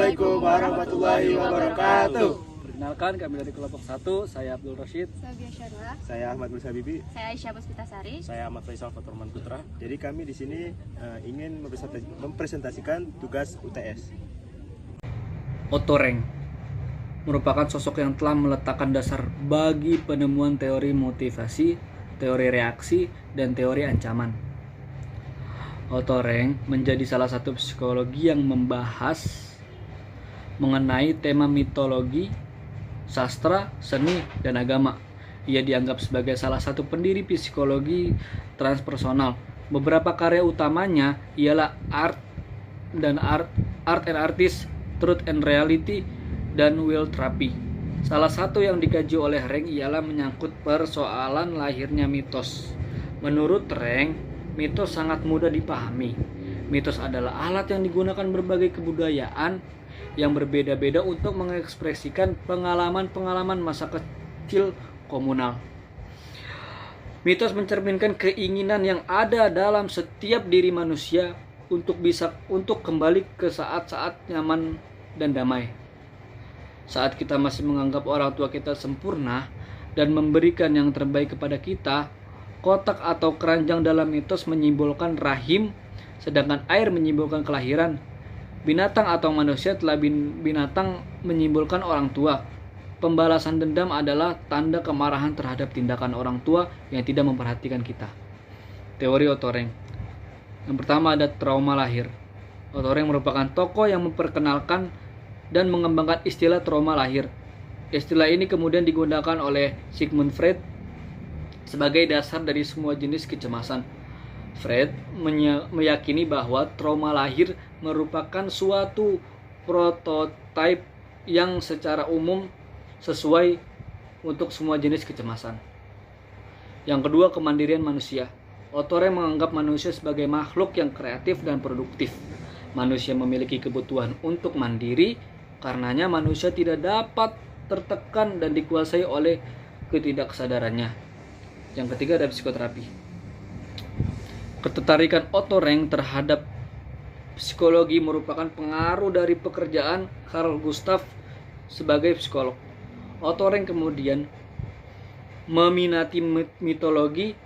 Assalamualaikum warahmatullahi wabarakatuh. Perkenalkan, kami dari kelompok 1, saya Abdul Rashid. Saya Biasyarwa. Saya Ahmad Musa Bibi. Saya Aisyah Puspitasari. Saya Ahmad Faisal Faturman Putra. Jadi kami di sini ingin mempresentasikan tugas UTS. Otto Rank merupakan sosok yang telah meletakkan dasar bagi penemuan teori motivasi, teori reaksi, dan teori ancaman. Otto Rank menjadi salah satu psikologi yang membahas mengenai tema mitologi, sastra, seni, dan agama. Ia dianggap sebagai salah satu pendiri psikologi transpersonal. Beberapa karya utamanya ialah Art and Artist, Truth and Reality, dan Will Therapy. Salah satu yang dikaji oleh Rank ialah menyangkut persoalan lahirnya mitos. Menurut Rank, mitos sangat mudah dipahami. Mitos adalah alat yang digunakan berbagai kebudayaan yang berbeda-beda untuk mengekspresikan pengalaman-pengalaman masa kecil komunal. Mitos mencerminkan keinginan yang ada dalam setiap diri manusia untuk kembali ke saat-saat nyaman dan damai. Saat kita masih menganggap orang tua kita sempurna dan memberikan yang terbaik kepada kita, kotak atau keranjang dalam mitos menyimbolkan rahim, sedangkan air menyimbolkan kelahiran. Binatang atau manusia telah binatang menyimbolkan orang tua. Pembalasan dendam adalah tanda kemarahan terhadap tindakan orang tua yang tidak memperhatikan kita. Teori Otto Rank. Yang pertama ada trauma lahir. Otto Rank merupakan tokoh yang memperkenalkan dan mengembangkan istilah trauma lahir. Istilah ini kemudian digunakan oleh Sigmund Freud sebagai dasar dari semua jenis kecemasan. Freud meyakini bahwa trauma lahir merupakan suatu prototipe yang secara umum sesuai untuk semua jenis kecemasan. Yang kedua, kemandirian manusia. Otto Rank menganggap manusia sebagai makhluk yang kreatif dan produktif. Manusia memiliki kebutuhan untuk mandiri, karenanya manusia tidak dapat tertekan dan dikuasai oleh ketidaksadarannya. Yang ketiga ada psikoterapi. Ketertarikan Otto Rank terhadap psikologi merupakan pengaruh dari pekerjaan Carl Gustav sebagai psikolog. Otto Rank kemudian meminati mitologi,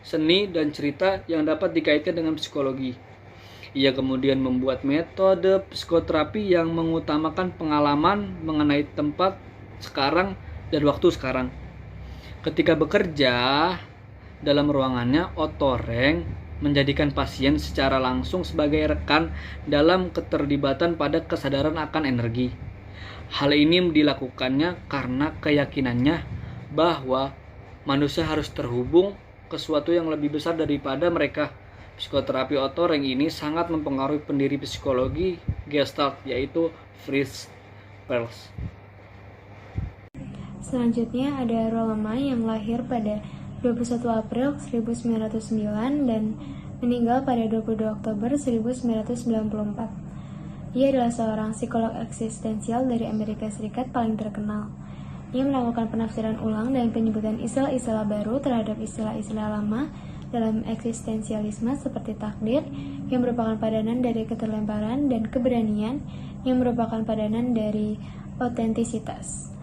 seni, dan cerita yang dapat dikaitkan dengan psikologi. Ia kemudian membuat metode psikoterapi yang mengutamakan pengalaman mengenai tempat sekarang dan waktu sekarang. Ketika bekerja dalam ruangannya, Otto Rank menjadikan pasien secara langsung sebagai rekan dalam keterlibatan pada kesadaran akan energi. Hal ini dilakukannya karena keyakinannya bahwa manusia harus terhubung ke sesuatu yang lebih besar daripada mereka. Psikoterapi Otto Rank ini sangat mempengaruhi pendiri psikologi Gestalt, yaitu Fritz Perls. Selanjutnya ada Rolema yang lahir pada 21 April 1909 dan meninggal pada 22 Oktober 1994. Ia adalah seorang psikolog eksistensial dari Amerika Serikat paling terkenal. Ia melakukan penafsiran ulang dan penyebutan istilah-istilah baru terhadap istilah-istilah lama dalam eksistensialisme seperti takdir, yang merupakan padanan dari keterlemparan, dan keberanian, yang merupakan padanan dari otentisitas.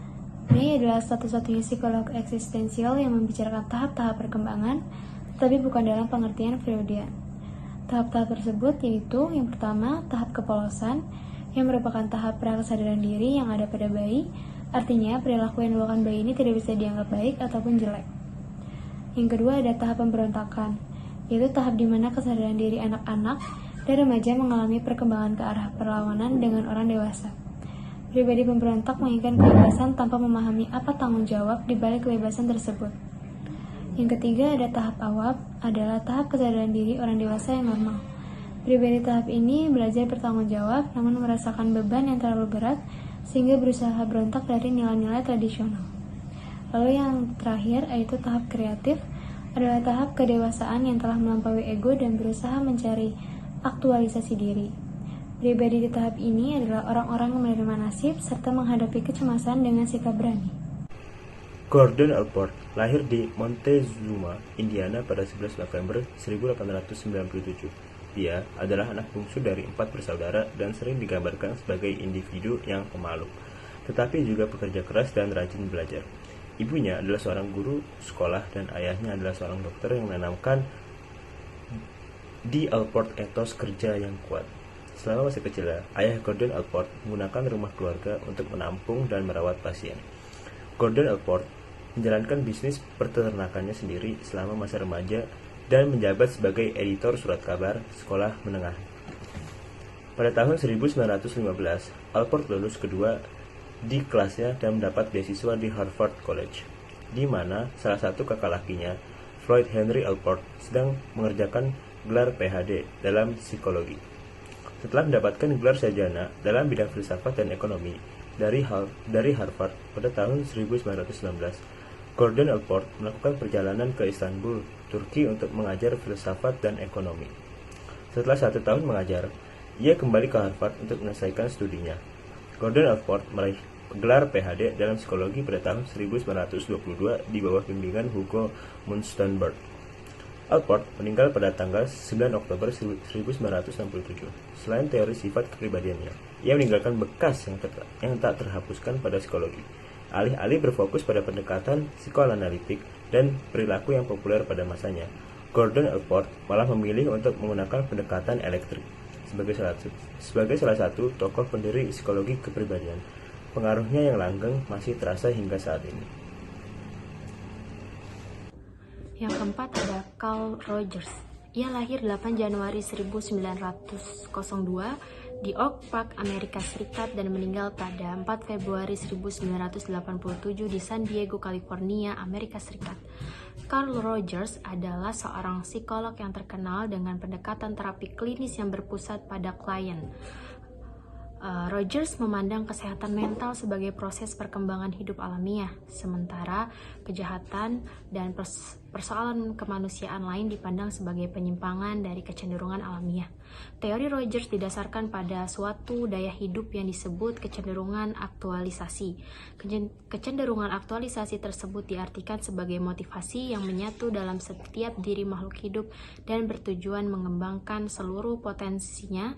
Dia adalah satu-satunya psikolog eksistensial yang membicarakan tahap-tahap perkembangan, tetapi bukan dalam pengertian Freudian. Tahap-tahap tersebut yaitu, yang pertama, tahap kepolosan, yang merupakan tahap prakesadaran diri yang ada pada bayi, artinya perilaku yang dilakukan bayi ini tidak bisa dianggap baik ataupun jelek. Yang kedua ada tahap pemberontakan, yaitu tahap di mana kesadaran diri anak-anak dan remaja mengalami perkembangan ke arah perlawanan dengan orang dewasa. Pribadi pemberontak menginginkan kebebasan tanpa memahami apa tanggung jawab di balik kebebasan tersebut. Yang ketiga ada tahap awam, adalah tahap kesadaran diri orang dewasa yang normal. Pribadi tahap ini belajar bertanggung jawab namun merasakan beban yang terlalu berat sehingga berusaha berontak dari nilai-nilai tradisional. Lalu yang terakhir yaitu tahap kreatif, adalah tahap kedewasaan yang telah melampaui ego dan berusaha mencari aktualisasi diri. Pribadi di tahap ini adalah orang-orang yang menerima nasib serta menghadapi kecemasan dengan sikap berani. Gordon Allport lahir di Montezuma, Indiana pada 11 November 1897. Dia adalah anak bungsu dari 4 bersaudara dan sering digambarkan sebagai individu yang pemalu, tetapi juga pekerja keras dan rajin belajar. Ibunya adalah seorang guru sekolah dan ayahnya adalah seorang dokter yang menanamkan di Allport etos kerja yang kuat. Selama masih kecil, ayah Gordon Allport menggunakan rumah keluarga untuk menampung dan merawat pasien. Gordon Allport menjalankan bisnis peternakannya sendiri selama masa remaja dan menjabat sebagai editor surat kabar sekolah menengah. Pada tahun 1915, Allport lulus kedua di kelasnya dan mendapat beasiswa di Harvard College, di mana salah satu kakak lakinya, Floyd Henry Allport, sedang mengerjakan gelar PhD dalam psikologi. Setelah mendapatkan gelar sarjana dalam bidang filsafat dan ekonomi dari Harvard pada tahun 1919, Gordon Allport melakukan perjalanan ke Istanbul, Turki untuk mengajar filsafat dan ekonomi. Setelah 1 tahun mengajar, ia kembali ke Harvard untuk menyelesaikan studinya. Gordon Allport meraih gelar PhD dalam psikologi pada tahun 1922 di bawah bimbingan Hugo Munstenberg. Allport meninggal pada tanggal 9 Oktober 1967. Selain teori sifat kepribadiannya, ia meninggalkan bekas yang tak terhapuskan pada psikologi. Alih-alih berfokus pada pendekatan psikoanalitik dan perilaku yang populer pada masanya, Gordon Allport malah memilih untuk menggunakan pendekatan elektrik. Sebagai salah satu tokoh pendiri psikologi kepribadian, pengaruhnya yang langgeng masih terasa hingga saat ini. Yang keempat ada Carl Rogers. Ia lahir 8 Januari 1902 di Oak Park, Amerika Serikat dan meninggal pada 4 Februari 1987 di San Diego, California, Amerika Serikat. Carl Rogers adalah seorang psikolog yang terkenal dengan pendekatan terapi klinis yang berpusat pada klien. Rogers memandang kesehatan mental sebagai proses perkembangan hidup alamiah, sementara kejahatan dan persoalan kemanusiaan lain dipandang sebagai penyimpangan dari kecenderungan alamiah. Teori Rogers didasarkan pada suatu daya hidup yang disebut kecenderungan aktualisasi. Kecenderungan aktualisasi tersebut diartikan sebagai motivasi yang menyatu dalam setiap diri makhluk hidup dan bertujuan mengembangkan seluruh potensinya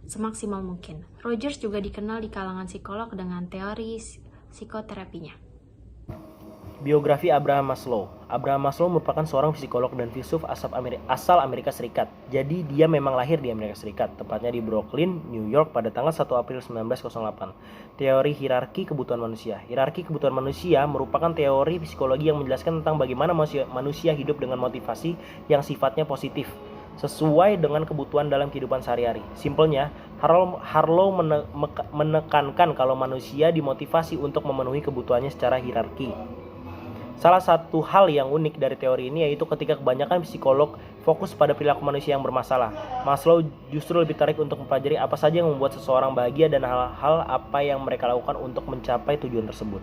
semaksimal mungkin. Rogers juga dikenal di kalangan psikolog dengan teori psikoterapinya. Biografi Abraham Maslow. Abraham Maslow merupakan seorang psikolog dan filsuf asal Amerika Serikat. Jadi dia memang lahir di Amerika Serikat, tepatnya di Brooklyn, New York pada tanggal 1 April 1908. Teori hierarki kebutuhan manusia. Hierarki kebutuhan manusia merupakan teori psikologi yang menjelaskan tentang bagaimana manusia hidup dengan motivasi yang sifatnya positif, sesuai dengan kebutuhan dalam kehidupan sehari-hari. Simpelnya, Harlow menekankan kalau manusia dimotivasi untuk memenuhi kebutuhannya secara hierarki. Salah satu hal yang unik dari teori ini yaitu ketika kebanyakan psikolog fokus pada perilaku manusia yang bermasalah, Maslow justru lebih tertarik untuk mempelajari apa saja yang membuat seseorang bahagia dan hal-hal apa yang mereka lakukan untuk mencapai tujuan tersebut.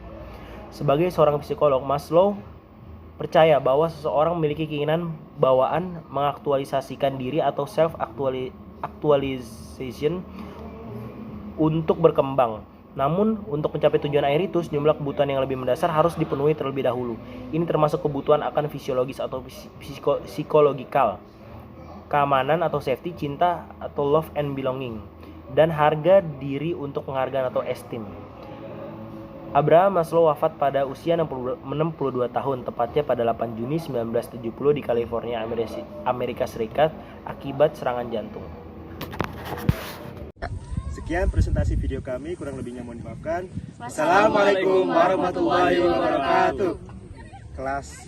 Sebagai seorang psikolog, Maslow percaya bahwa seseorang memiliki keinginan bawaan mengaktualisasikan diri atau self-actualization untuk berkembang. Namun, untuk mencapai tujuan akhir itu, sejumlah kebutuhan yang lebih mendasar harus dipenuhi terlebih dahulu. Ini termasuk kebutuhan akan fisiologis atau psikologikal, keamanan atau safety, cinta atau love and belonging, dan harga diri untuk penghargaan atau esteem. Abraham Maslow wafat pada usia 62 tahun, tepatnya pada 8 Juni 1970 di California, Amerika Serikat, akibat serangan jantung. Sekian presentasi video kami, kurang lebihnya mohon dimaafkan. Assalamualaikum warahmatullahi wabarakatuh. Kelas